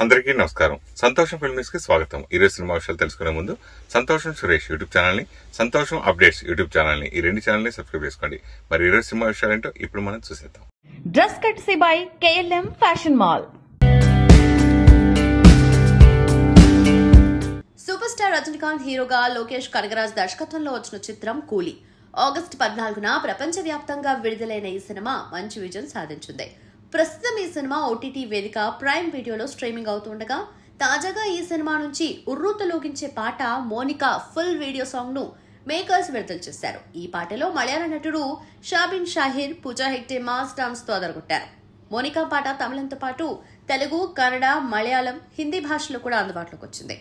అందరికీ నమస్కారం. సంతోషం ఫిల్మ్ న్యూస్ కి స్వాగతం. ఈరోజు సినిమా విషయాలు తెలుసుకునే ముందు సంతోషం సురేష్ యూట్యూబ్ ఛానల్ ని, సంతోషం అప్డేట్స్ యూట్యూబ్ ఛానల్ ని, ఈ రెండు ఛానల్ ని సబ్స్క్రైబ్ చేసుకోండి. మరి ఈరోజు సినిమా విషయాలు ఏంటో ఇప్పుడు మనం చూసేద్దాం. Dress కట్సీ by KLM fashion mall. Super star Rajinikanth హీరోగా లోకేష్ కనగరాజ్ దర్శకత్వంలో వచ్చిన చిత్రం కూలీ ఆగస్టు 14న ప్రపంచవ్యాప్తంగా విడుదలైన ఈ సినిమా మంచి విజయం సాధించింది. ప్రస్తుతం ఈ సినిమా OTT వేదిక ప్రైమ్ వీడియోలో స్ట్రీమింగ్ అవుతుండగా తాజాగా ఈ సినిమా నుంచి ఉర్రూతలోగించే పాట మోనికా ఫుల్ వీడియో సాంగ్ ను మేకర్స్ విడుదల చేశారు. ఈ పాటలో మలయాళ నటుడు షాబిన్ షాహిర్, పూజా హెగ్డే మాస్ డాన్స్ తో అదరగొట్టారు. మోనికా పాట తమిళంతో పాటు తెలుగు, కన్నడ, మలయాళం, హిందీ భాషలో కూడా అందుబాటులోకి వచ్చింది.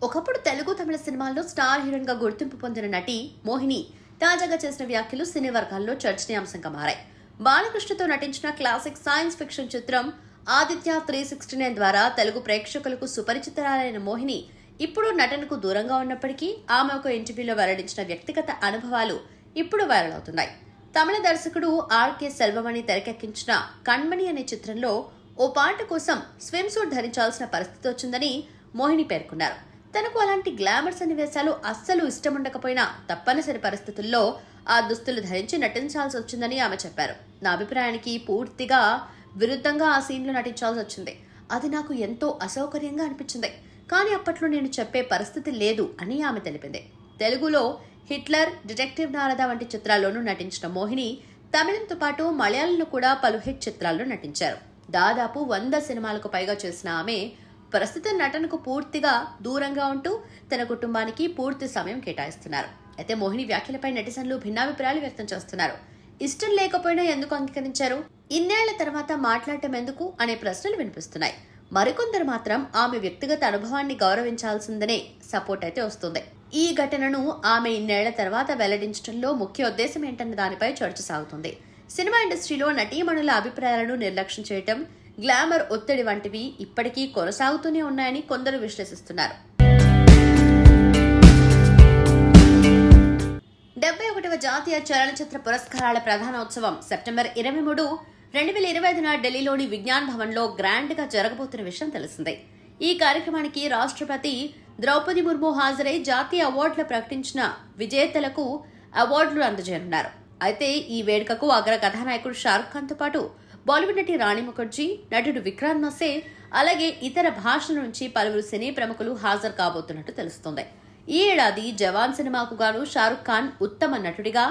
ఒకప్పుడు తెలుగు, తమిళ సినిమాల్లో స్టార్ హీరోయిన్ గా గుర్తింపు పొందిన నటి మోహిని తాజాగా చేసిన వ్యాఖ్యలు సినీ వర్గాల్లో చర్చనీయాంశంగా మారాయి. బాలకృష్ణతో నటించిన క్లాసిక్ సైన్స్ ఫిక్షన్ చిత్రం ఆదిత్య 369 ద్వారా తెలుగు ప్రేక్షకులకు సుపరిచితురాలైన మోహిని ఇప్పుడు నటనకు దూరంగా ఉన్నప్పటికీ ఆమె ఒక ఇంటర్వ్యూలో వెల్లడించిన వ్యక్తిగత అనుభవాలు ఇప్పుడు వైరల్ అవుతున్నాయి. తమిళ దర్శకుడు RK సెల్వమణి తెరకెక్కించిన కణ్మణి అనే చిత్రంలో ఓ పాట కోసం స్విమ్ సూట్ ధరించాల్సిన పరిస్థితి వచ్చిందని మోహిని పేర్కొన్నారు. తనకు అలాంటి గ్లామర్ సన్నివేశాలు అస్సలు ఇష్టముండకపోయినా తప్పనిసరి పరిస్థితుల్లో ఆ దుస్తులు ధరించి నటించాల్సి వచ్చిందని ఆమె చెప్పారు. నా అభిప్రాయానికి పూర్తిగా విరుద్ధంగా ఆ సీన్లో నటించాల్సి వచ్చింది. అది నాకు ఎంతో అసౌకర్యంగా అనిపించింది. కానీ అప్పట్లో నేను చెప్పే పరిస్థితి లేదు అని ఆమె తెలిపింది. తెలుగులో హిట్లర్, డిటెక్టివ్ నారద వంటి చిత్రాల్లోనూ నటించిన మోహిని తమిళంతో పాటు మలయాళంలో కూడా పలు హిట్ చిత్రాల్లో నటించారు. దాదాపు 100 సినిమాలకు పైగా చేసిన ఆమె ప్రస్తుతం నటనకు పూర్తిగా దూరంగా ఉంటూ తన కుటుంబానికి పూర్తి సమయం కేటాయిస్తున్నారు. అయితే మోహిని వ్యాఖ్యలపై నెటిజన్లు భిన్నాభిప్రాయాలు వ్యక్తం చేస్తున్నారు. ఇష్టం లేకపోయినా ఎందుకు అంగీకరించారు, ఇన్నేళ్ల తర్వాత మాట్లాడటం ఎందుకు అనే ప్రశ్నలు వినిపిస్తున్నాయి. మరికొందరు మాత్రం ఆమె వ్యక్తిగత అనుభవాన్ని గౌరవించాల్సిందనే సపోర్ట్ అయితే వస్తుంది. ఈ ఘటనను ఆమె ఇన్నేళ్ల తర్వాత వెల్లడించడంలో ముఖ్య ఉద్దేశం ఏంటన్న దానిపై చర్చ సాగుతుంది. సినిమా ఇండస్ట్రీలో నటీమణుల అభిప్రాయాలను నిర్లక్ష్యం చేయటం, గ్లామర్ ఒత్తిడి వంటివి ఇప్పటికీ కొనసాగుతూనే ఉన్నాయని కొందరు విశ్లేషిస్తున్నారు. 71వ జాతీయ చలనచిత్ర పురస్కారాల ప్రధానోత్సవం సెప్టెంబర్ 23, 2025న ఢిల్లీలోని విజ్ఞాన్ భవన్ లో గ్రాండ్ గా జరగబోతున్న విషయం తెలిసిందే. ఈ కార్యక్రమానికి రాష్ట్రపతి ద్రౌపది ముర్ము హాజరై జాతీయ అవార్డులు ప్రకటించిన విజేతలకు అవార్డులు అందజేయనున్నారు. అయితే ఈ వేడుకకు అగ్ర కథానాయకుడు షారుఖ్ ఖాన్ తో పాటు బాలీవుడ్ నటి రాణి ముఖర్జీ, నటుడు విక్రాంత్ మసే, అలాగే ఇతర భాషల నుంచి పలువురు సినీ ప్రముఖులు హాజరు కాబోతున్నట్టు తెలుస్తోంది. ఈ ఏడాది జవాన్ సినిమాకు గాను షారుఖ్ ఖాన్ ఉత్తమ నటుడిగా,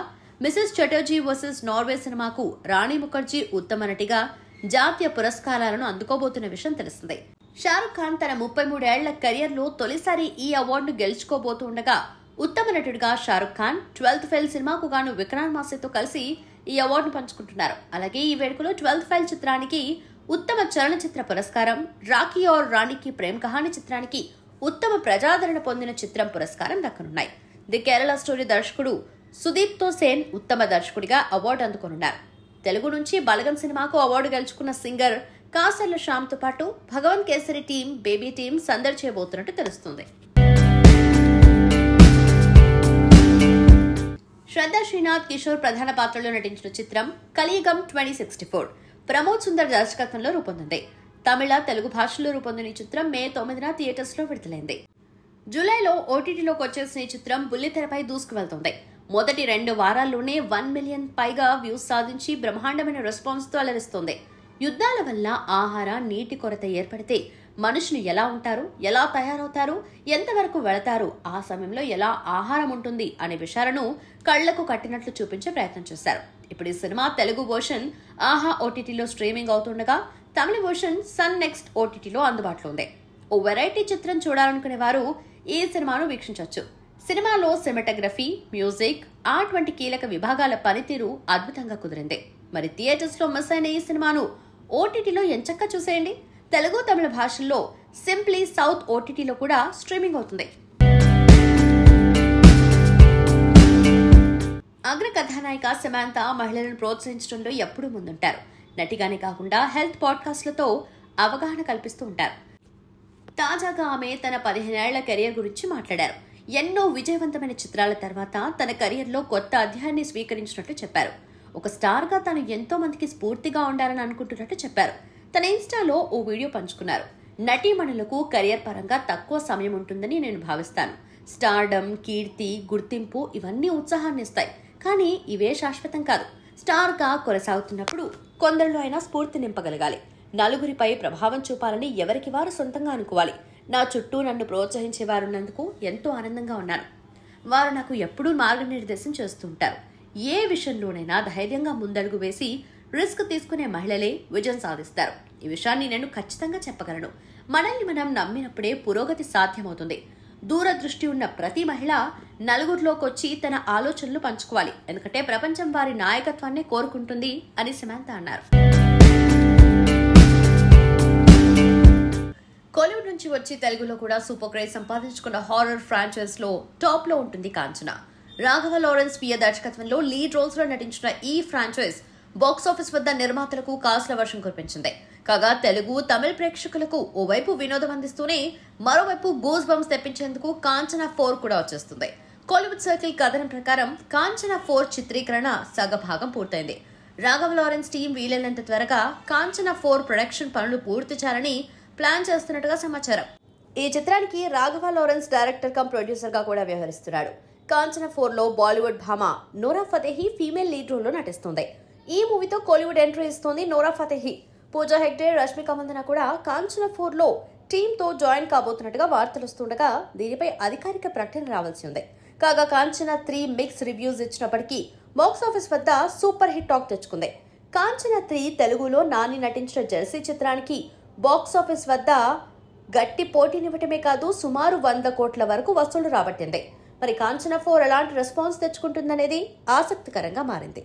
మిసెస్ చటర్జీ వర్సెస్ నార్వే సినిమాకు రాణి ముఖర్జీ ఉత్తమ నటిగా జాతీయ పురస్కారాలను అందుకోబోతున్న విషయం తెలిసిందే. షారుఖ్ ఖాన్ తన 33 ఏళ్ల కెరియర్ లో తొలిసారి ఈ అవార్డును గెలుచుకోబోతుండగా ఉత్తమ నటుడిగా షారుఖ్ ఖాన్ 12th ఫెయిల్ సినిమాకు గాను విక్రాంత్ మాసేతో కలిసి ఈ అవార్డును పంచుకుంటున్నారు. అలాగే ఈ వేడుకలో 12th ఫెయిల్ చిత్రానికి ఉత్తమ చలనచిత్ర పురస్కారం, రాఖీ ఔర్ రాణికి ప్రేమ్ కహాని చిత్రానికి ఉత్తమ ప్రజాదరణ పొందిన చిత్రం పురస్కారం దక్కనున్నాయి. ది కేరళ స్టోరీ దర్శకుడు సుదీప్ సేన్ ఉత్తమ దర్శకుడిగా అవార్డు అందుకోనున్నారు. తెలుగు నుంచి బలగం సినిమాకు అవార్డు గెలుచుకున్న సింగర్ కాసర్ల శ్యామ్ తో పాటు Bhagavanth Kesari team, Baby team సందడి చేయబోతున్నట్టు తెలుస్తుంది. శ్రద్ధా శ్రీనాథ్, కిషోర్ ప్రధాన పాత్రలో నటించిన చిత్రం కలియుగం 2064 ప్రమోద్ సుందర్ దర్శకత్వంలో రూపొందింది. తమిళ, తెలుగు భాషల్లో రూపొందిన ఈ చిత్రం మే 9న థియేటర్స్ లో విడుదలైంది. జూలైలో OTTలోకి వచ్చేసిన ఈ చిత్రం బుల్లితెరపై దూసుకు వెళ్తుంది. మొదటి 2 వారాల్లోనే 1 మిలియన్ పైగా వ్యూస్ సాధించి బ్రహ్మాండమైన రెస్పాన్స్ తో అలరిస్తోంది. యుద్ధాల వల్ల ఆహార, నీటి కొరత ఏర్పడితే మనుషులు ఎలా ఉంటారు, ఎలా తయారవుతారు, ఎంతవరకు వెళతారు, ఆ సమయంలో ఎలా ఆహారం ఉంటుంది అనే విషయాలను కళ్లకు కట్టినట్లు చూపించే ప్రయత్నం చేశారు. ఇప్పుడు ఈ సినిమా తెలుగు వర్షన్ ఆహా OTTలో స్ట్రీమింగ్ అవుతుండగా తమిళ వర్షన్ సన్ నెక్స్ట్ OTTలో అందుబాటులో ఉంది. ఓ వెరైటీ చిత్రం చూడాలనుకునే వారు ఈ సినిమాను వీక్షించవచ్చు. సినిమాలో సినిమాటోగ్రఫీ, మ్యూజిక్, ఆర్ట్ వంటి కీలక విభాగాల పనితీరు అద్భుతంగా కుదిరింది. మరి థియేటర్స్ లో మిస్ అయిన ఈ సినిమాను OTTలో ఎంచక్కా చూసేయండి. తెలుగు, తమిళ భాషల్లో సింప్లీ సౌత్ OTTలో కూడా స్ట్రీమింగ్ అవుతుంది. అగ్ర కథానాయిక సమాంత మహిళలను ప్రోత్సహించడంలో ఎప్పుడూ ముందుంటారు. నటిగానే కాకుండా హెల్త్ పాడ్కాస్ట్లతో అవగాహన కల్పిస్తూ ఉంటారు. తాజాగా ఆమె తన 15 ఏళ్ల కెరియర్ గురించి మాట్లాడారు. ఎన్నో విజయవంతమైన చిత్రాల తర్వాత తన కెరియర్లో కొత్త అధ్యాయాన్ని స్వీకరించినట్లు చెప్పారు. ఒక స్టార్గా తను ఎంతో మందికి స్ఫూర్తిగా ఉండాలని అనుకుంటున్నట్టు చెప్పారు. తన ఇన్స్టాలో ఓ వీడియో పంచుకున్నారు. నటీమణులకు కెరియర్ పరంగా తక్కువ సమయం ఉంటుందని నేను భావిస్తాను. స్టార్డమ్, కీర్తి, గుర్తింపు ఇవన్నీ ఉత్సాహాన్ని ఇస్తాయి, కానీ ఇవే శాశ్వతం కాదు. స్టార్గా కొనసాగుతున్నప్పుడు కొందరిలో అయినా స్ఫూర్తి నింపగలగాలి. నలుగురిపై ప్రభావం చూపాలని ఎవరికి వారు సొంతంగా అనుకోవాలి. నా చుట్టూ నన్ను ప్రోత్సహించేవారున్నందుకు ఎంతో ఆనందంగా ఉన్నాను. వారు నాకు ఎప్పుడూ మార్గనిర్దేశం చేస్తుంటారు. ఏ విషయంలోనైనా ధైర్యంగా ముందడుగు వేసి రిస్క్ తీసుకునే మహిళలే విజయం సాధిస్తారు. ఈ విషయాన్ని నేను ఖచ్చితంగా చెప్పగలను. మనల్ని మనం నమ్మినప్పుడే పురోగతి సాధ్యమవుతుంది. దూరదృష్టి ఉన్న ప్రతి మహిళ నలుగురిలోకి వచ్చి తన ఆలోచనలు పంచుకోవాలి, ఎందుకంటే ప్రపంచం వారి నాయకత్వాన్ని కోరుకుంటుంది అని సమంతా అన్నారు. కోలీవుడ్ నుంచి వచ్చి తెలుగులో కూడా సూపర్ క్రేజ్ సంపాదించుకున్న హారర్ ఫ్రాంచైజ్ లో టాప్ లో ఉంటుంది కాంచన. రాఘవ లారెన్స్ పియ దర్శకత్వంలో లీడ్ రోల్స్ లో నటించిన ఈ ఫ్రాంచైజ్ బాక్సాఫీస్ వద్ద నిర్మాతలకు కాసుల వర్షం కురిపించింది. కాగా తెలుగు, తమిళ ప్రేక్షకులకు ఓవైపు వినోదం అందిస్తూనే మరోవైపు గూస్ బంప్స్ తెప్పించేందుకు కాంచన 4 కూడా వచ్చేస్తుంది. కోలీవుడ్ సర్కిల్ కథనం ప్రకారం కాంచన 4 చిత్రీకరణ సగభాగం పూర్తయింది. రాఘవ లారెన్స్ టీం వీలైనంత త్వరగా కాంచన 4 ప్రొడక్షన్ పనులు పూర్తి చేయాలని ప్లాన్ చేస్తున్నట్టుగా సమాచారం. ఈ చిత్రానికి Raghava Lawrence director come producer గా కూడా వ్యవహరిస్తున్నాడు. కాంచన 4 లో బాలీవుడ్ భామ నోరా ఫతేహి ఫీమేల్ లీడ్ రోల్ లో నటిస్తుంది. ఈ మూవీతో కోలీవుడ్ ఎంట్రీ ఇస్తోంది నోరా ఫతేహి. పూజా హెగ్డే, రష్మిక మందన కూడా కాంచన 4 లో టీంతో జాయిన్ కాబోతున్నట్టుగా వార్తలు వస్తుండగా దీనిపై అధికారిక ప్రకటన రావాల్సి ఉంది. కాగా కాంచన 3 మిక్స్ రివ్యూస్ ఇచ్చినప్పటికీ బాక్సాఫీస్ వద్ద సూపర్ హిట్ టాక్ తెచ్చుకుంది. కాంచన 3 తెలుగులో నాని నటించిన జెర్సీ చిత్రానికి బాక్సాఫీస్ వద్ద గట్టి పోటీనివ్వటమే కాదు, సుమారు 100 కోట్ల వరకు వసూళ్లు రాబట్టింది. మరి కాంచన 4 ఎలాంటి రెస్పాన్స్ తెచ్చుకుంటుందనేది ఆసక్తికరంగా మారింది.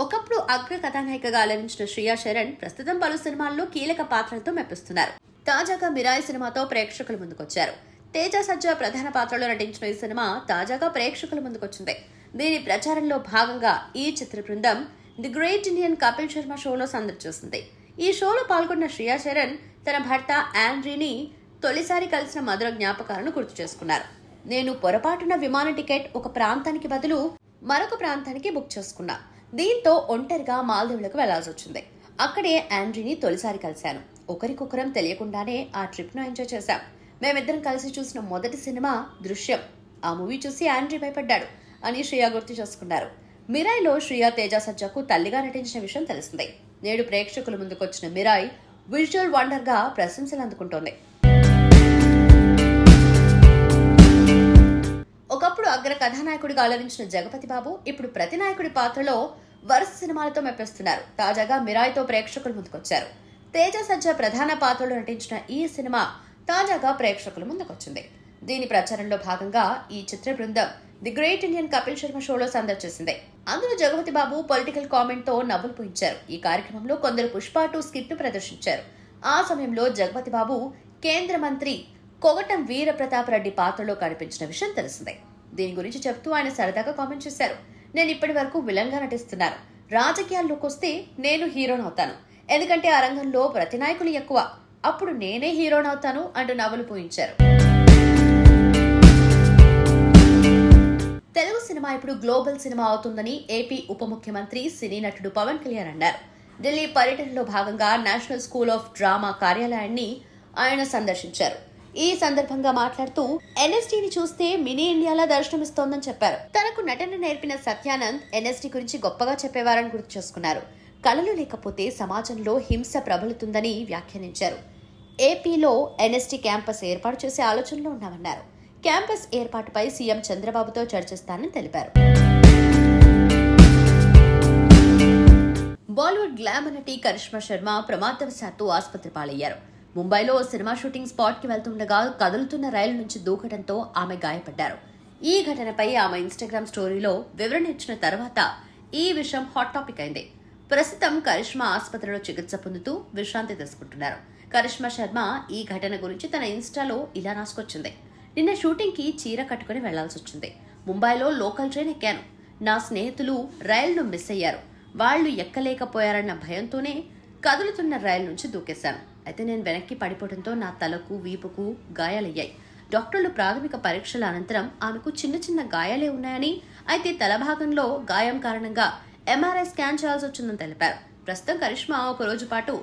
ఒకప్పుడు అగ్ర కథానాయికగా అలరించిన శ్రియా శరణ్ ప్రస్తుతం పలు సినిమాల్లో కీలక పాత్రలతో మెప్పిస్తున్నారు. తాజాగా మిరాయి సినిమాతో ప్రేక్షకుల ముందుకొచ్చారు. తేజ సజ్జా ప్రధాన పాత్రలో నటించిన ఈ సినిమా తాజాగా ప్రేక్షకుల ముందుకొచ్చింది. దీని ప్రచారంలో భాగంగా ఈ చిత్ర బృందం the great Indian Kapil Sharma షోలో సందడి చేసింది. ఈ షోలో పాల్గొన్న శ్రియా శరణ్ తన భర్త ఆండ్రీని తొలిసారి కలిసిన మధుర జ్ఞాపకాలను గుర్తు చేసుకున్నారు. నేను పొరపాటున విమాన టికెట్ ఒక ప్రాంతానికి బదులు మరొక ప్రాంతానికి బుక్ చేసుకున్నా. దీంతో ఒంటరిగా మాల్దీవులకు వెళ్లాల్సి వచ్చింది. అక్కడే ఆండ్రీని తొలిసారి కలిశాను. ఒకరికొకరం తెలియకుండానే ఆ ట్రిప్ ను ఎంజాయ్ చేశాం. మేమిద్దరం కలిసి చూసిన మొదటి సినిమా దృశ్యం. ఆ మూవీ చూసి ఆండ్రీ భయపడ్డాడు అని శ్రియా గుర్తు చేసుకున్నారు. మిరాయిలో శ్రియా తేజ సజ్జాకు తల్లిగా నటించిన విషయం తెలిసిందే. నేడు ప్రేక్షకుల ముందుకొచ్చిన మిరాయి విజువల్ వండర్ గా ప్రశంసలు అందుకుంటోంది. ఒకప్పుడు అగ్ర కథానాయకుడిగా అలరించిన జగపతి బాబు ఇప్పుడు ప్రతి నాయకుడి పాత్రలో వరుస సినిమాలతో మెప్పిస్తున్నారు. తాజాగా మిరాయితో ప్రేక్షకుల ముందుకొచ్చారు. తేజ సజ్జా ప్రధాన పాత్రలో నటించిన ఈ సినిమా తాజాగా ప్రేక్షకుల ముందుకొచ్చింది. దీని ప్రచారంలో భాగంగా ఈ చిత్ర బృందం the great Indian Kapil Sharma షోలో సందడి చేసింది. అందులో జగపతి బాబు పొలిటికల్ కామెంట్ తో నవ్వులు పూయించారు. ఈ కార్యక్రమంలో కొందరు పుష్ప 2 స్కిట్ ను ప్రదర్శించారు. ఆ సమయంలో జగపతి బాబు కేంద్ర మంత్రి కొగటం వీరప్రతాప్ రెడ్డి పాత్రలో కనిపించిన విషయం తెలిసిందే. దీని గురించి చెప్తూ ఆయన సరదాగా కామెంట్ చేశారు. నేను ఇప్పటి వరకు విలన్ గా నటిస్తున్నాను. రాజకీయాల్లోకి వస్తే నేను హీరోనవుతాను. ఎందుకంటే ఆ రంగంలో ప్రతి నాయకులు ఎక్కువ. అప్పుడు నేనే హీరోనవుతాను అంటూ నవ్వులు పూయించారు. తెలుగు సినిమా ఇప్పుడు గ్లోబల్ సినిమా అవుతుందని ఏపీ ఉప ముఖ్యమంత్రి సినీ నటుడు పవన్ కళ్యాణ్ అన్నారు. ఢిల్లీ పర్యటనలో భాగంగా నేషనల్ స్కూల్ ఆఫ్ డ్రామా కార్యాలయాన్ని ఆయన సందర్శించారు. ఈ సందర్భంగా మాట్లాడుతూ ఎన్ఎస్టీని చూస్తే మినీ ఇండియాలా దర్శనమిస్తోందని చెప్పారు. తనకు నటన నేర్పిన సత్యానంద్ ఎన్ఎస్టీ గురించి గొప్పగా చెప్పేవారని గుర్తు చేసుకున్నారు. కళలు లేకపోతే సమాజంలో హింస ప్రబలుతుందని వ్యాఖ్యానించారు. ఏపీలో ఎన్ఎస్టీ క్యాంపస్ ఏర్పాటు చేసే ఆలోచనలో ఉన్నామన్నారు. క్యాంపస్ ఏర్పాటుపై సీఎం చంద్రబాబుతో చర్చిస్తానని తెలిపారు. బాలీవుడ్ గ్లామర్ నటి కరిష్మా శర్మ ప్రమాదవశాత్తు ఆసుపత్రి పాలయ్యారు. ముంబైలో సినిమా షూటింగ్ స్పాట్ కి వెళ్తుండగా కదులుతున్న రైలు నుంచి దూకడంతో ఆమె గాయపడ్డారు. ఈ ఘటనపై ఆమె ఇన్స్టాగ్రామ్ స్టోరీలో వివరణ ఇచ్చిన తర్వాత ఈ విషయం హాట్ టాపిక్ అయింది. ప్రస్తుతం కరిష్మా ఆసుపత్రిలో చికిత్స పొందుతూ విశ్రాంతి తీసుకుంటున్నారు. కరిష్మా శర్మ ఈ ఘటన గురించి తన ఇన్స్టాలో ఇలా రాసుకొచ్చింది. నిన్న షూటింగ్ కి చీర కట్టుకుని వెళ్లాల్సి వచ్చింది. ముంబైలో లోకల్ ట్రైన్ ఎక్కాను. నా స్నేహితులు రైలును మిస్ అయ్యారు. వాళ్లు ఎక్కలేకపోయారన్న భయంతోనే కదులుతున్న రైలు నుంచి దూకేశాను. అయితే నేను వెనక్కి పడిపోవడంతో నా తలకు, వీపుకు గాయాలయ్యాయి. డాక్టర్లు ప్రాథమిక పరీక్షల అనంతరం ఆమెకు చిన్న చిన్న గాయాలే ఉన్నాయని, అయితే తల భాగంలో గాయం కారణంగా ఎంఆర్ఐ స్కాన్ చేయాల్సి వచ్చిందని తెలిపారు. ప్రస్తుతం కరిష్మా ఒక రోజు పాటు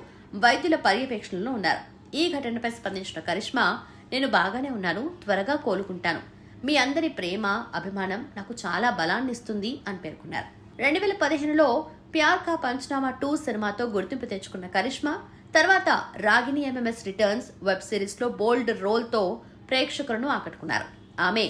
వైద్యుల పర్యవేక్షణలో ఉన్నారు. ఈ ఘటనపై స్పందించిన కరిష్మా, నేను బాగానే ఉన్నాను, త్వరగా కోలుకుంటాను. మీ అందరి ప్రేమ, అభిమానం నాకు చాలా బలాన్ని ఇస్తుంది అని పేర్కొన్నారు. 2015లో ప్యార్ కా పంచనామా 2 సినిమాతో గుర్తింపు తెచ్చుకున్న కరిష్మా తర్వాత Ragini MMS returns web series లో బోల్డ్ రోల్ తో ప్రేక్షకులను ఆకట్టుకున్నారు. ఆమె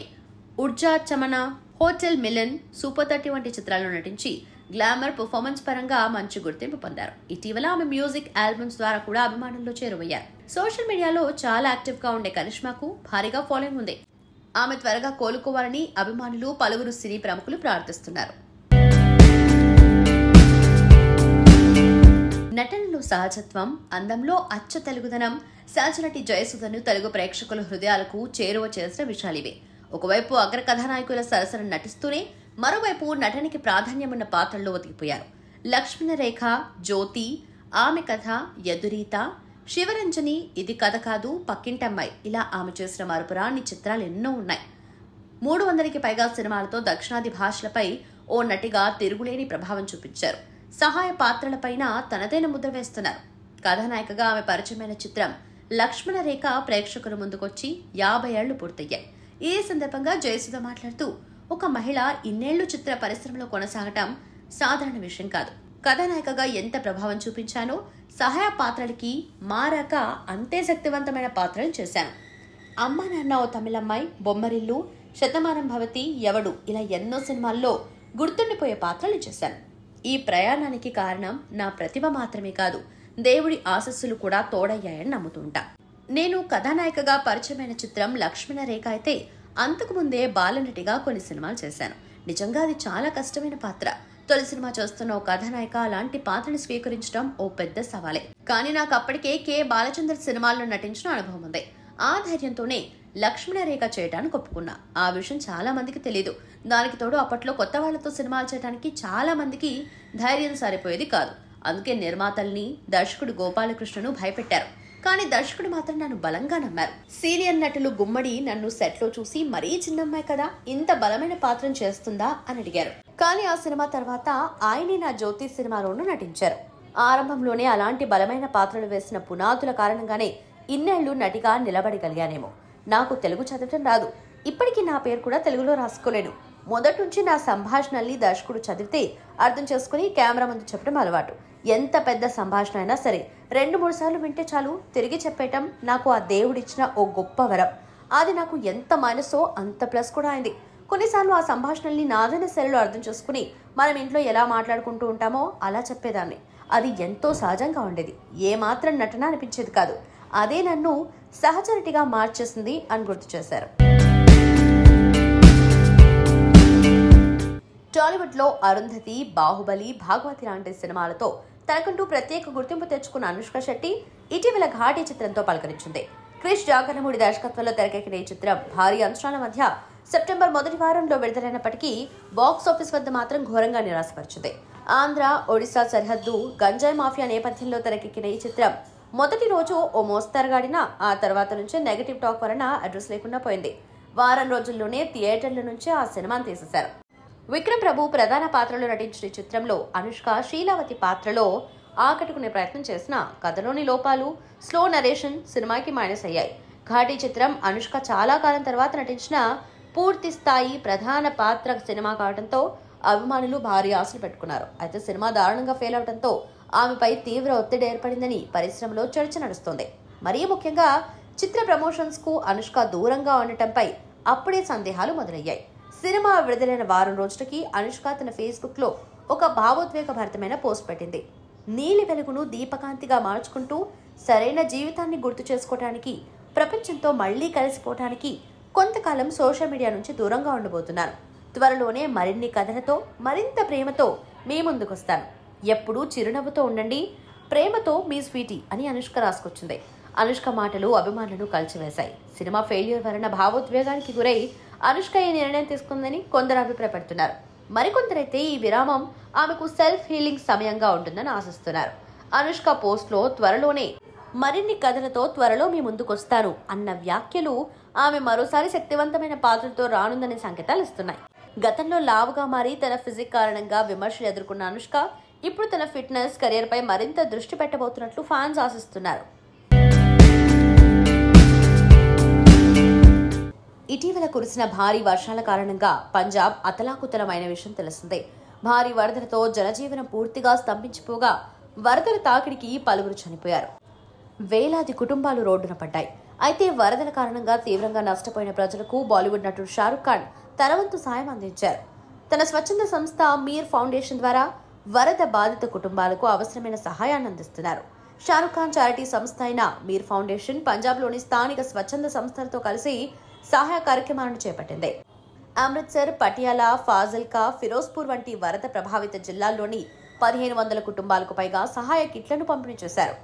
ఉర్జా చమనా, హోటల్ మిలన్, సూపర్ 30 వంటి చిత్రాల్లో నటించి గ్లామర్ పర్ఫార్మెన్స్ పరంగా మంచి గుర్తింపు పొందారు. ఇటీవల ఆమె మ్యూజిక్ ఆల్బమ్స్ ద్వారా కూడా అభిమానుల్లో చేరువయ్యారు. సోషల్ మీడియాలో చాలా యాక్టివ్ గా ఉండే కరిష్మాకు భారీగా ఫాలోయింగ్ ఉంది. ఆమె త్వరగా కోలుకోవాలని అభిమానులు, పలువురు సినీ ప్రముఖులు ప్రార్థిస్తున్నారు. నటనలో సహజత్వం, అందంలో అచ్చ తెలుగుదనం సహజనటి జయసుధను తెలుగు ప్రేక్షకుల హృదయాలకు చేరువ చేసిన విషయాలివే. ఒకవైపు అగ్ర కథానాయకుల సరసన నటిస్తూనే మరోవైపు నటనకి ప్రాధాన్యమున్న పాత్రల్లో ఒదిగిపోయారు. లక్ష్మణరేఖ, జ్యోతి, ఆమె కథ, ఎదురీత, శివరంజని, ఇది కథ కాదు, పక్కింటమ్మాయి, ఇలా ఆమె చేసిన మరపురాని చిత్రాలు ఎన్నో ఉన్నాయి. 300కి పైగా సినిమాలతో దక్షిణాది భాషలపై ఓ నటిగా తిరుగులేని ప్రభావం చూపించారు. సహాయ పాత్రలపైన తనదైన ముద్ర వేస్తున్నారు. కథానాయికగా ఆమె పరిచయమైన చిత్రం లక్ష్మణరేఖ ప్రేక్షకుల ముందుకొచ్చి 50 ఏళ్లు పూర్తయ్యాయి. ఈ సందర్భంగా జయసుధ మాట్లాడుతూ, ఒక మహిళ ఇన్నేళ్లు చిత్ర పరిశ్రమలో కొనసాగటం సాధారణ విషయం కాదు. కథానాయికగా ఎంత ప్రభావం చూపించానో సహాయ పాత్రలకి మారాక అంతే శక్తివంతమైన పాత్రలు చేశాను. అమ్మా నాన్న ఓ తమిళమ్మాయి, బొమ్మరిల్లు, శతమానం భవతి, ఎవడు, ఇలా ఎన్నో సినిమాల్లో గుర్తుండిపోయే పాత్రలు చేశాను. ఈ ప్రయాణానికి కారణం నా ప్రతిభ మాత్రమే కాదు, దేవుడి ఆశస్సులు కూడా తోడయ్యాయని నమ్ముతుంటా. నేను కథానాయికగా పరిచయమైన చిత్రం లక్ష్మణరేఖ అయితే అంతకు ముందే బాలనటిగా కొన్ని సినిమాలు చేశాను. నిజంగా అది చాలా కష్టమైన పాత్ర. తొలి సినిమా చేస్తున్న ఓ కథానాయిక అలాంటి పాత్రను స్వీకరించడం ఓ పెద్ద సవాలే. కానీ నాకు అప్పటికే కె బాలచంద్ర సినిమాల్లో నటించిన అనుభవం ఉంది. ఆ ధైర్యంతోనే లక్ష్మణరేఖ చేయడానికి ఒప్పుకున్నా. ఆ విషయం చాలా మందికి తెలీదు. దానికి తోడు అప్పట్లో కొత్త వాళ్లతో సినిమాలు చేయడానికి చాలా మందికి ధైర్యం సరిపోయేది కాదు. అందుకే నిర్మాతల్ని, దర్శకుడు గోపాలకృష్ణను భయపెట్టారు. కానీ దర్శకుడు మాత్రం నన్ను బలంగా నమ్మారు. సీనియర్ నటులు గుమ్మడి నన్ను సెట్ లో చూసి, మరీ చిన్నమ్మాయి కదా, ఇంత బలమైన పాత్రను చేస్తుందా అని అడిగారు. కానీ ఆ సినిమా తర్వాత ఆయనే నా జ్యోతి సినిమాలోనూ నటించారు. ఆరంభంలోనే అలాంటి బలమైన పాత్రలు వేసిన పునాదుల కారణంగానే ఇన్నేళ్లు నటిగా నిలబడగలిగానేమో. నాకు తెలుగు చదవటం రాదు. ఇప్పటికీ నా పేరు కూడా తెలుగులో రాసుకోలేను. మొదటి నుంచి నా సంభాషణల్ని దర్శకుడు చదివితే అర్థం చేసుకుని కెమెరా ముందు చెప్పడం అలవాటు. ఎంత పెద్ద సంభాషణ అయినా సరే 2-3 సార్లు వింటే చాలు, తిరిగి చెప్పేయటం నాకు ఆ దేవుడిచ్చిన ఓ గొప్ప వరం. అది నాకు ఎంత మైనసో అంత ప్లస్ కూడా అయింది. కొన్నిసార్లు ఆ సంభాషణల్ని నాదైన శైలిలో అర్థం చేసుకుని మనం ఇంట్లో ఎలా మాట్లాడుకుంటూ ఉంటామో అలా చెప్పేదాన్ని. అది ఎంతో సహజంగా ఉండేది. ఏమాత్రం నటన అనిపించేది కాదు. అదే నన్ను సహజ నటిగా మార్చేసింది అని గుర్తు చేశారు. టాలీవుడ్ లో అరుంధతి, బాహుబలి, భాగవతి లాంటి సినిమాలతో తనకంటూ ప్రత్యేక గుర్తింపు తెచ్చుకున్న అనుష్క శెట్టి ఇటీవల ఘాటీ చిత్రంతో పలకరించింది. క్రిష్ జాగర్లమూడి దర్శకత్వంలో తెరకెక్కిన ఈ చిత్రం భారీ అంచనాల మధ్య సెప్టెంబర్ మొదటి వారంలో విడుదలైనప్పటికీ బాక్సాఫీస్ వద్ద మాత్రం ఘోరంగా నిరాశపరిచింది. ఆంధ్ర, ఒడిశా సరిహద్దు గంజాయి మాఫియా నేపథ్యంలో తెరకెక్కిన ఈ చిత్రం మొదటి రోజు ఓ మోస్తరుగాడినా ఆ తర్వాత నుంచి నెగటివ్ టాక్ వలన అడ్రస్ లేకుండా పోయింది. వారం రోజుల్లోనే థియేటర్ల నుంచి ఆ సినిమాను తీసేశారు. విక్రమ్ ప్రభు ప్రధాన పాత్రలో నటించిన ఈ చిత్రంలో అనుష్క శీలావతి పాత్రలో ఆకట్టుకునే ప్రయత్నం చేసిన కథలోని లోపాలు, స్లో నరేషన్ సినిమాకి మైనస్ అయ్యాయి. ఘాటీ చిత్రం అనుష్క చాలా కాలం తర్వాత నటించిన పూర్తి స్థాయి ప్రధాన పాత్ర సినిమా కావడంతో అభిమానులు భారీ ఆశలు పెట్టుకున్నారు. అయితే సినిమా దారుణంగా ఫెయిల్ అవడంతో ఆమెపై తీవ్ర ఒత్తిడి ఏర్పడిందని పరిశ్రమలో చర్చ నడుస్తోంది. మరీ ముఖ్యంగా చిత్ర ప్రమోషన్స్ కు అనుష్క దూరంగా ఉండటంపై అప్పుడే సందేహాలు మొదలయ్యాయి. సినిమా విడుదలైన వారం రోజులకి అనుష్క తన ఫేస్బుక్ లో ఒక భావోద్వేగభరితమైన పోస్ట్ పెట్టింది. నీలి వెలుగును దీపకాంతిగా మార్చుకుంటూ సరైన జీవితాన్ని గుర్తు చేసుకోవటానికి, ప్రపంచంతో మళ్లీ కలిసిపోవటానికి కొంతకాలం సోషల్ మీడియా నుంచి దూరంగా ఉండబోతున్నాను. త్వరలోనే మరిన్ని కథలతో, మరింత ప్రేమతో మీ ముందుకొస్తాను. ఎప్పుడూ చిరునవ్వుతో ఉండండి, ప్రేమతో మీ స్వీటీ అని అనుష్క రాసుకొచ్చింది. అనుష్క మాటలు అభిమానులను కలిచివేశాయి. సినిమా ఫెయిల్యూర్ వలన భావోద్వేగానికి గురై అనుష్క ఈ నిర్ణయం తీసుకుందని కొందరు అభిప్రాయపడుతున్నారు. మరికొందరైతే ఈ విరామం ఆమెకు సెల్ఫ్ హీలింగ్ సమయంగా ఉంటుందని ఆశిస్తున్నారు. అనుష్క పోస్ట్ లో త్వరలోనే మరిన్ని కథలతో త్వరలో మీ ముందుకొస్తారు అన్న వ్యాఖ్యలు ఆమె మరోసారి శక్తివంతమైన పాత్రతో రానుందనే సంకేతాలు ఇస్తున్నాయి. గతంలో లావుగా మారి తన ఫిజిక్ కారణంగా విమర్శలు ఎదుర్కొన్న అనుష్క ఇప్పుడు తన ఫిట్నెస్ కెరీర్ పై మరింత దృష్టి పెట్టబోతున్నట్లు ఫ్యాన్స్ ఆశిస్తున్నారు. ఇటీవల కురిసిన భారీ వర్షాల కారణంగా పంజాబ్ అతలాకుతలమైన విషయం తెలిసిందే. భారీ వరదలతో జనజీవనం పూర్తిగా స్తంభించిపోగా వరదల తాకిడికి పలువురు చనిపోయారు. వేలాది కుటుంబాలు రోడ్డున పడ్డాయి. అయితే వరదల కారణంగా తీవ్రంగా నష్టపోయిన ప్రజలకు బాలీవుడ్ నటుడు షారుఖ్ ఖాన్ తన వంతు సాయం అందించారు. తన స్వచ్ఛంద సంస్థ మీర్ ఫౌండేషన్ ద్వారా వరద బాధిత కుటుంబాలకు అవసరమైన సహాయాన్ని అందిస్తున్నారు. షారుఖ్ ఖాన్ చారిటీ సంస్థ అయిన మీర్ ఫౌండేషన్ పంజాబ్లోని స్థానిక స్వచ్ఛంద సంస్థలతో కలిసి సహాయ కార్యక్రమాలను చేపట్టింది. అమృత్సర్, పటియాలా, ఫాజిల్కా, ఫిరోజ్పూర్ వంటి వరద ప్రభావిత జిల్లాల్లోని 1500 కుటుంబాలకు పైగా సహాయ కిట్లను పంపిణీ చేశారు.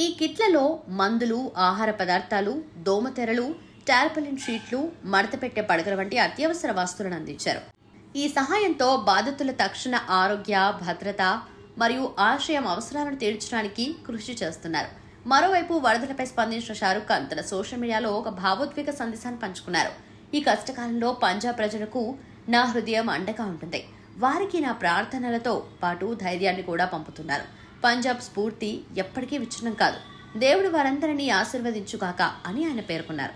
ఈ కిట్లలో మందులు, ఆహార పదార్థాలు, దోమతెరలు, టార్పాలిన్ షీట్లు, మడతపెట్టే పడగల వంటి అత్యవసర వస్తువులను అందించారు. ఈ సహాయంతో బాధితుల తక్షణ ఆరోగ్య, భద్రత మరియు ఆశ్రయం అవసరాలను తీర్చడానికి కృషి చేస్తున్నారు. మరోవైపు వరదలపై స్పందించిన షారుఖ్ ఖాన్ తన సోషల్ మీడియాలో ఒక భావోద్వేగ సందేశాన్ని పంచుకున్నారు. ఈ కష్టకాలంలో పంజాబ్ ప్రజలకు నా హృదయం అండగా ఉంటుంది. వారికి నా ప్రార్థనలతో పాటు ధైర్యాన్ని కూడా పంపుతున్నారు. పంజాబ్ స్ఫూర్తి ఎప్పటికీ విచ్ఛిన్నం కాదు. దేవుడు వారందరినీ ఆశీర్వదించుగాక అని ఆయన పేర్కొన్నారు.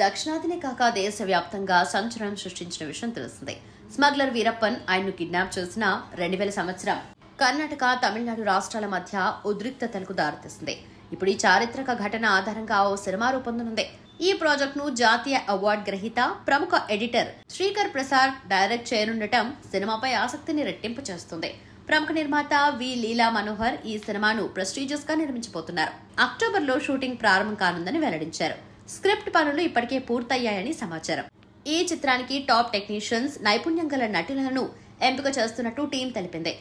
దక్షిణాదినే కాక దేశవ్యాప్తంగా సంచలనం సృష్టించిన విషయం తెలిసిందే. స్మగ్లర్ వీరప్పన్ ఆయన్ను కిడ్నాప్ చేసిన 2000 సంవత్సరం కర్ణాటక, తమిళనాడు రాష్ట్రాల మధ్య ఉద్రిక్తతలకు దారితీసింది. ఇప్పుడు ఈ చారిత్రక ఘటన ఆధారంగా ఓ సినిమా రూపొందనుంది. ఈ ప్రాజెక్ట్ ను జాతీయ అవార్డు గ్రహీత, ప్రముఖ ఎడిటర్ శ్రీకర్ ప్రసాద్ డైరెక్ట్ చేయనుండటం సినిమాపై ఆసక్తిని రెట్టింపు చేస్తుంది. ప్రముఖ నిర్మాత వి లీలా మనోహర్ ఈ సినిమాను ప్రెస్టీజియస్ గా నిర్మించబోతున్నారు. అక్టోబర్లో షూటింగ్ ప్రారంభం కానుందని వెల్లడించారు. స్క్రిప్ట్ పనులు ఇప్పటికే పూర్తయ్యాయని సమాచారం. ఈ చిత్రానికి టాప్ టెక్నీషియన్స్, నైపుణ్యం గల నటులను ఎంపిక చేస్తున్నట్టు టీం తెలిపింది.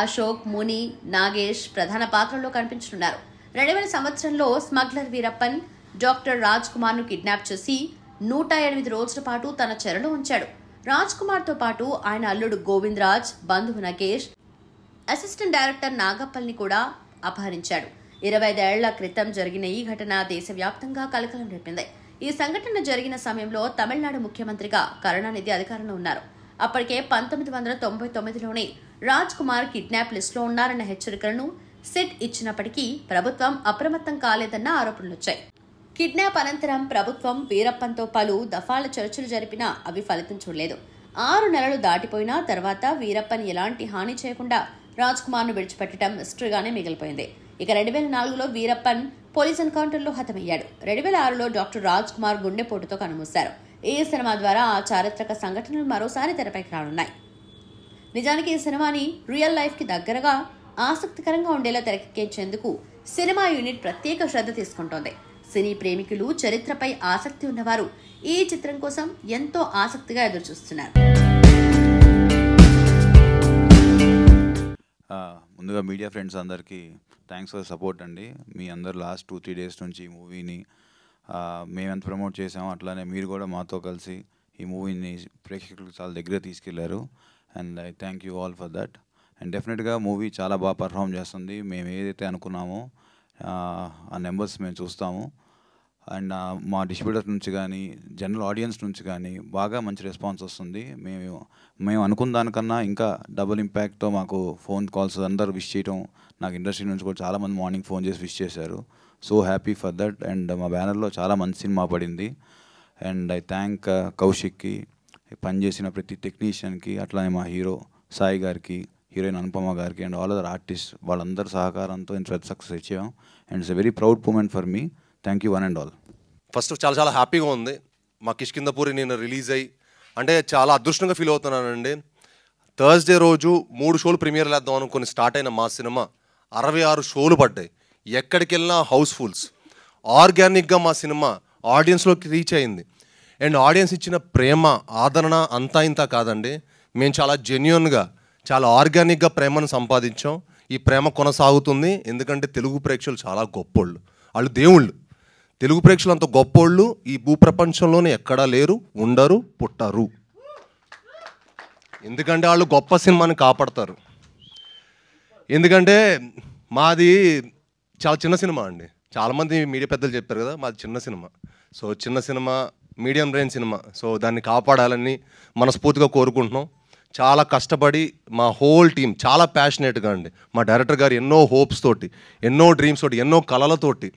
అశోక్, ముని, నాగేష్ ప్రధాన పాత్రల్లో కనిపించనున్నారు. 2000 సంవత్సరంలో స్మగ్లర్ వీరప్పన్ డాక్టర్ రాజ్ కుమార్ ను కిడ్నాప్ చేసి 108 రోజుల పాటు తన చెరలో ఉంచాడు. రాజ్ కుమార్ తో పాటు ఆయన అల్లుడు గోవింద్ రాజ్, బంధువు నగేష్, అసిస్టెంట్ డైరెక్టర్ నాగప్పల్ని కూడా అపహరించాడు. 25 ఏళ్ల క్రితం జరిగిన ఈ ఘటన దేశవ్యాప్తంగా కలకలం రేపింది. ఈ సంఘటన జరిగిన సమయంలో తమిళనాడు ముఖ్యమంత్రిగా కరుణానిధి అధికారంలో ఉన్నారు. అప్పటికే 1999లోనే రాజ్ కుమార్ కిడ్నాప్ లిస్టులో ఉన్నారన్న హెచ్చరికలను సిట్ ఇచ్చినప్పటికీ ప్రభుత్వం అప్రమత్తం కాలేదన్న ఆరోపణలొచ్చాయి. కిడ్నాప్ అనంతరం ప్రభుత్వం వీరప్పన్తో పలు దఫాల చర్చలు జరిపినా అవి ఫలితం చూడలేదు. 6 నెలలు దాటిపోయినా తర్వాత వీరప్పన్ ఎలాంటి హాని చేయకుండా రాజ్ కుమార్ ను విడిచిపెట్టడం మిస్టరీగానే మిగిలిపోయింది. ఇక 2004లో వీరప్పన్ పోలీస్ ఎన్కౌంటర్లో హతమయ్యాడు. 2006లో డాక్టర్ రాజ్ కుమార్ గుండెపోటుతో కన్నుమూశారు. ఈ సినిమా ద్వారా ఆ చారిత్రక సంఘటనలు మరోసారి తెరపైకి రానున్నాయి. నిజానికి ఈ సినిమాని రియల్ లైఫ్ కి దగ్గరగా, ఆసక్తికరంగా ఉండేలా తెరకెక్కించేందుకు సినిమా యూనిట్ ప్రత్యేక శ్రద్ధ తీసుకుంటోంది. సినీ ప్రేమికులు, చరిత్రపై ఆసక్తి ఉన్నవారు ఈ చిత్రం కోసం ఎంతో ఆసక్తిగా ఎదురుచూస్తున్నారు. ముందుగా మీడియా ఫ్రెండ్స్ అందరికీ థ్యాంక్స్ ఫర్ సపోర్ట్ అండి. మీ అందరు లాస్ట్ 2-3 డేస్ నుంచి ఈ మూవీని మేము ఎంత ప్రమోట్ చేసామో అట్లానే మీరు కూడా మాతో కలిసి ఈ మూవీని ప్రేక్షకులకు చాలా దగ్గర తీసుకెళ్లారు. And I thank you all for that. And డెఫినెట్గా మూవీ చాలా బాగా పర్ఫామ్ చేస్తుంది. మేము ఏదైతే అనుకున్నామో ఆ నెంబర్స్ మేము చూస్తాము. అండ్ మా డిస్ట్రిబ్యూటర్ నుంచి కానీ, జనరల్ ఆడియన్స్ నుంచి కానీ బాగా మంచి రెస్పాన్స్ వస్తుంది. మేము అనుకున్న దానికన్నా ఇంకా డబుల్ ఇంపాక్ట్తో మాకు ఫోన్ కాల్స్ అందరూ విష్ చేయడం, నాకు ఇండస్ట్రీ నుంచి కూడా చాలామంది మార్నింగ్ ఫోన్ చేసి విష్ చేశారు. So happy for that. And మా బ్యానర్లో చాలా మంచి సినిమా పడింది. అండ్ ఐ థ్యాంక్ కౌశిక్కి, పనిచేసిన ప్రతి టెక్నీషియన్కి, అట్లానే మా హీరో సాయి గారికి, హీరోయిన్ అనుపమ గారికి అండ్ ఆల్ అదర్ ఆర్టిస్ట్ వాళ్ళందరి సహకారంతో ఇంత పెద్ద సక్సెస్ ఇచ్చాం. And it's a very proud moment for me. Thank you one and all. First చాలా హ్యాపీగా ఉంది. మా కిష్కిందపూరి నేను రిలీజ్ అయ్యి అంటే చాలా అదృష్టంగా ఫీల్ అవుతున్నానండి. థర్స్డే రోజు 3 షోలు ప్రీమియర్లు వేద్దాం అనుకుని స్టార్ట్ అయిన మా సినిమా 66 షోలు పడ్డాయి. ఎక్కడికి వెళ్ళినా హౌస్ఫుల్స్. ఆర్గానిక్గా మా సినిమా ఆడియన్స్లోకి రీచ్ అయింది. అండ్ ఆడియన్స్ ఇచ్చిన ప్రేమ, ఆదరణ అంతా ఇంత కాదండి. మేము చాలా జెన్యూన్గా, చాలా ఆర్గానిక్గా ప్రేమను సంపాదించాం. ఈ ప్రేమ కొనసాగుతుంది. ఎందుకంటే తెలుగు ప్రేక్షకులు చాలా గొప్పోళ్ళు, వాళ్ళు దేవుళ్ళు. తెలుగు ప్రేక్షకులు అంత గొప్పోళ్ళు ఈ భూప్రపంచంలోనే ఎక్కడా లేరు, ఉండరు, పుట్టరు. ఎందుకంటే వాళ్ళు గొప్ప సినిమాని కాపాడతారు. ఎందుకంటే మాది చాలా చిన్న సినిమా అండి. చాలామంది మీడియా పెద్దలు చెప్పారు కదా, మాది చిన్న సినిమా. సో చిన్న cinema, medium range cinema. So దాన్ని కాపాడాలని మనస్ఫూర్తిగా కోరుకుంటున్నాం. చాలా కష్టపడి మా హోల్ టీం చాలా ప్యాషనేట్గా అండి. మా డైరెక్టర్ గారు ఎన్నో హోప్స్ తోటి, ఎన్నో డ్రీమ్స్ తోటి, ఎన్నో కళలతోటి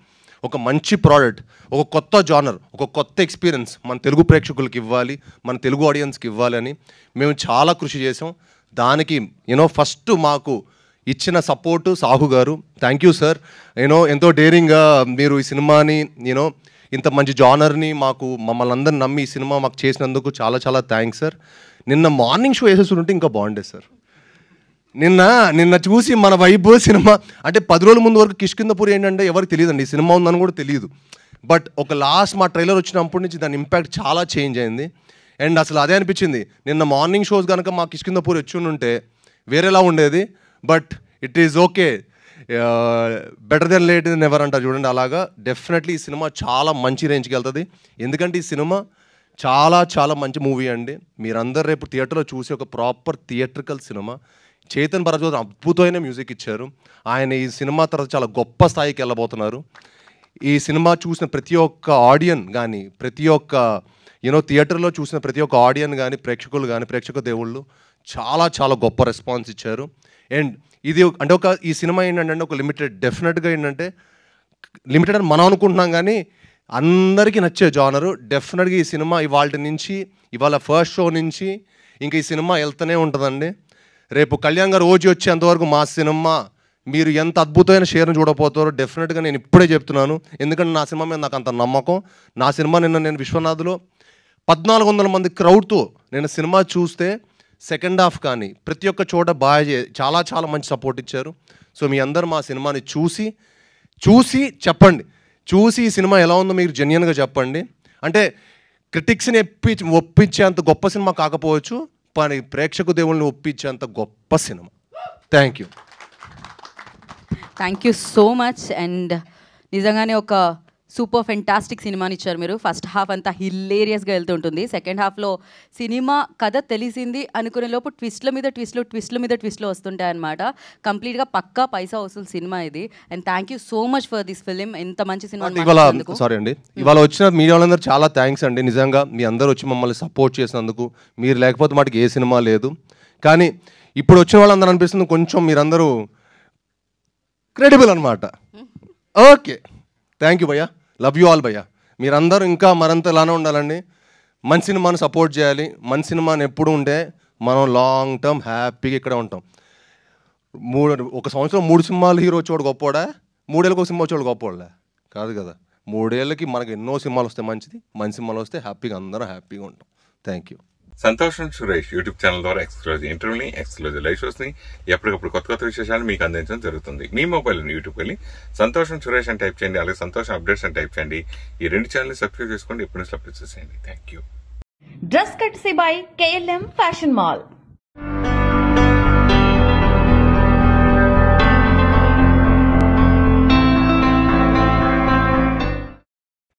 ఒక మంచి ప్రోడక్ట్, ఒక కొత్త జానర్, ఒక కొత్త ఎక్స్పీరియన్స్ మన తెలుగు ప్రేక్షకులకి ఇవ్వాలి, మన తెలుగు ఆడియన్స్కి ఇవ్వాలి అని మేము చాలా కృషి చేసాం. దానికి ఫస్ట్ మాకు ఇచ్చిన సపోర్టు సాహు గారు. Thank you sir. ఎంతో డేరింగ్గా మీరు ఈ సినిమాని ఇంత మంచి జానర్ని మమ్మల్ని అందరిని నమ్మి ఈ సినిమా మాకు చేసినందుకు చాలా చాలా థ్యాంక్స్ సార్. నిన్న మార్నింగ్ షో వేసేస్తుంటే ఇంకా బాగుండేది సార్. నిన్న చూసి మన వైబ్ సినిమా అంటే 10 రోజుల ముందు వరకు కిష్కిందపూరి ఏంటంటే ఎవరికి తెలియదండి, ఈ సినిమా ఉందని కూడా తెలియదు. బట్ ఒక లాస్ట్ మా ట్రైలర్ వచ్చినప్పటి నుంచి దాని ఇంపాక్ట్ చాలా చేంజ్ అయింది. అండ్ అసలు అదే అనిపించింది, నిన్న మార్నింగ్ షోస్ కనుక మా కిష్కిందపూరి వచ్చి ఉంటే వేరేలా ఉండేది. But it is okay, better than late than ever అంటారు చూడండి, అలాగా డెఫినెట్లీ ఈ సినిమా చాలా మంచి రేంజ్కి వెళ్తుంది. ఎందుకంటే ఈ సినిమా చాలా చాలా మంచి మూవీ అండి. మీరందరూ రేపు థియేటర్లో చూసి ఒక proper theatrical cinema. Chetan Bharadwaj అద్భుతమైన మ్యూజిక్ ఇచ్చారు. ఆయన ఈ సినిమా తర్వాత చాలా గొప్ప స్థాయికి వెళ్ళబోతున్నారు. ఈ సినిమా చూసిన ప్రతి ఒక్క ఆడియన్ కానీ, ప్రతి ఒక్క థియేటర్లో చూసిన ప్రతి ఒక్క ఆడియన్ కానీ, ప్రేక్షకులు కానీ, ప్రేక్షక దేవుళ్ళు చాలా చాలా గొప్ప రెస్పాన్స్ ఇచ్చారు. అండ్ ఇది అంటే ఈ సినిమా ఏంటంటే ఒక లిమిటెడ్, డెఫినెట్గా ఏంటంటే లిమిటెడ్ అని మనం అనుకుంటున్నాం కానీ అందరికీ నచ్చే జానరు. డెఫినెట్గా ఈ సినిమా ఇవాళ ఫస్ట్ షో నుంచి ఇంకా ఈ సినిమా వెళ్తూనే ఉంటుందండి. రేపు కళ్యాణ్ గారు ఓజీ వచ్చేంతవరకు మా సినిమా మీరు ఎంత అద్భుతమైన షేర్ను చూడబోతారో డెఫినెట్గా నేను ఇప్పుడే చెప్తున్నాను. ఎందుకంటే నా సినిమా మీద నాకు అంత నమ్మకం. నా సినిమా నేను విశ్వనాథ్లో 1400 మంది క్రౌడ్తో నేను సినిమా చూస్తే సెకండ్ హాఫ్ కానీ ప్రతి ఒక్క చోట చాలా చాలా మంచి సపోర్ట్ ఇచ్చారు. సో మీ అందరూ మా సినిమాని చూసి చెప్పండి. చూసి ఈ సినిమా ఎలా ఉందో మీరు జెన్యున్గా చెప్పండి. అంటే క్రిటిక్స్ని ఒప్పించేంత గొప్ప సినిమా కాకపోవచ్చు, కానీ ప్రేక్షక దేవుళ్ళని ఒప్పించేంత గొప్ప cinema. Thank you so much. And నిజంగానే ఒక సూపర్ ఫెంటాస్టిక్ సినిమాని ఇచ్చారు మీరు. ఫస్ట్ హాఫ్ అంతా హిల్లేరియస్గా వెళ్తుంటుంది. సెకండ్ హాఫ్లో సినిమా కథ తెలిసింది అనుకునే లోపు ట్విస్ట్ల మీద ట్విస్ట్లు వస్తుంటాయి అనమాట. కంప్లీట్గా పక్కా పైసా వసూలు సినిమా ఇది. And thank you so much for this film. ఎంత మంచి సినిమా. సారీ అండి, ఇవాళ వచ్చిన మీడియా వాళ్ళందరూ చాలా థ్యాంక్స్ అండి. నిజంగా మీ అందరూ వచ్చి మమ్మల్ని సపోర్ట్ చేసినందుకు. మీరు లేకపోతే మాకు ఏ సినిమా లేదు. కానీ ఇప్పుడు వచ్చిన వాళ్ళందరూ అనిపిస్తుంది కొంచెం మీరందరూ క్రెడిబుల్ అనమాట. ఓకే, థ్యాంక్ యూ భయ్యా. లవ్ యూ ఆల్ భయ్యా. మీరందరూ ఇంకా మరంత ఇలానే ఉండాలండి. మంచి సినిమాని సపోర్ట్ చేయాలి. మంచి సినిమాని ఎప్పుడు ఉంటే మనం లాంగ్ టర్మ్ హ్యాపీగా ఇక్కడే ఉంటాం. ఒక సంవత్సరం 3 సినిమాలు హీరో వచ్చేవాడు గొప్పవాడా, 3 ఏళ్ళకి ఒక సినిమా వచ్చేవాడు గొప్పవాళ్ళే కాదు కదా. 3 ఏళ్ళకి మనకి ఎన్నో సినిమాలు వస్తే మంచిది. మంచి సినిమాలు వస్తే హ్యాపీగా అందరం హ్యాపీగా ఉంటాం. Thank you. సంతోషం సురేష్ యూట్యూబ్ ఛానల్ ద్వారా ఎక్స్క్లూజివ్ ఇంటర్వ్యూని, ఎక్స్క్లూజివ్ లైవ్ షోస్ ని, ఎప్పటికప్పుడు కొత్త విశేషాలు మీకు అందించడం జరుగుతుంది. మీ మొబైల్ యూట్యూబ్ వెళ్ళి సంతోషం సురేష్ అని టైప్ చేయండి, అలాగే సంతోషం అప్డేట్స్ అని టైప్ చేయండి. ఈ 2 ఛానల్ సబ్స్క్రైబ్ చేసుకోండి, ఎప్పుడు అప్డేట్స్ చేయండి. Thank you. Dress కట్సీ by KLM fashion mall.